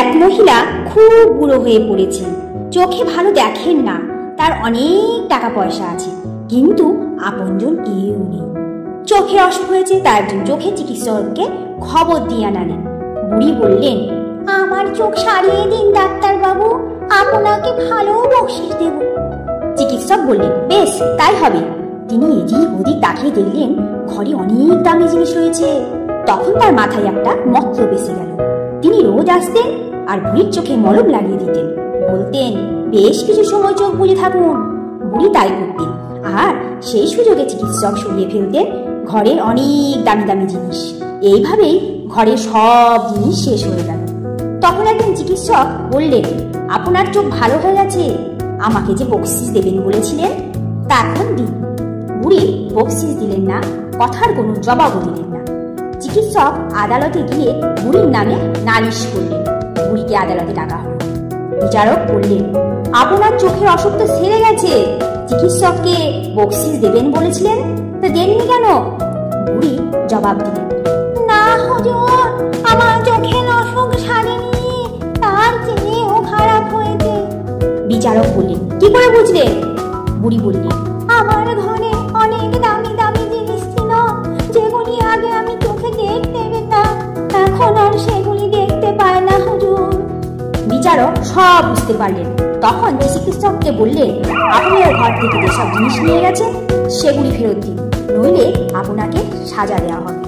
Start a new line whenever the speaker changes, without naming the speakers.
এক মহিলা খুব বুড়ো হয়ে পড়েছেন, চোখে ভালো দেখেন না, তার অনেক টাকা পয়সা আছে, কিন্তু আপনজন কেউ নেই। চোখের অসুখ হয়েছে, তার একজন চোখের চিকিৎসককে খবর দিয়ে আনালেন। বুড়ি বললেন, আমার চোখ সারিয়ে দিন ডাক্তার বাবু, আপনাকে ভালো বকশিশ দেব। চিকিৎসক বললেন, বেশ তাই হবে। তিনি এদিক ওদিক তাকিয়ে দেখলেন ঘরে অনেক দামি জিনিস রয়েছে। তখন তার মাথায় একটা মতলব এসে গেল। তিনি রোজ আসতেন আর বুড়ির চোখে মলম লাগিয়ে দিতেন, বলতেন, বেশ কিছু সময় চোখ বুজে থাকুন। বুড়ি তাই করতেন, আর সেই সুযোগে চিকিৎসক সরিয়ে ফেলতেন ঘরের অনেক দামি দামি জিনিস। এইভাবেই ঘরের সব জিনিস শেষ হয়ে গেল। তখন একদিন চিকিৎসক বললেন, আপনার চোখ ভালো হয়ে গেছে, আমাকে যে বকশিশ দেবেন বলেছিলেন তা এখন দিন। বুড়ি বকশিশ দিলেন না, কথার কোনো জবাবও দিলেন না। চিকিৎসক আদালতে গিয়ে বুড়ির নামে নালিশ করলেন। বুড়িকে আদালতে ডাকা হলো। বিচারক বললেন, আপনার চোখের অসুখ তো সেরে গেছে, চিকিৎসককে বকশিশ দেবেন বলেছিলেন, তা দেননি কেন? বুড়ি জবাব দিলেন, না হুজুর, আমার চোখের অসুখ সারেনি, তার চেয়েও খারাপ হয়েছে। বিচারক বললেন, কি করে বুঝলেন? বুড়ি বললেন, আমার ঘরে অনেক দামি দামি জিনিস ছিল, যেগুলি আগে আমি চোখে দেখতে পেতাম, এখন আর সেগুলি দেখতে পায় না হুজুর। বিচারক সব বুঝতে পারলেন। তখন চিকিৎসককে বললেন, আপনি ওর ঘর থেকে যেসব জিনিস নিয়ে গেছেন সেগুলি ফেরত দিন, নইলে আপনাকে সাজা দেওয়া হবে।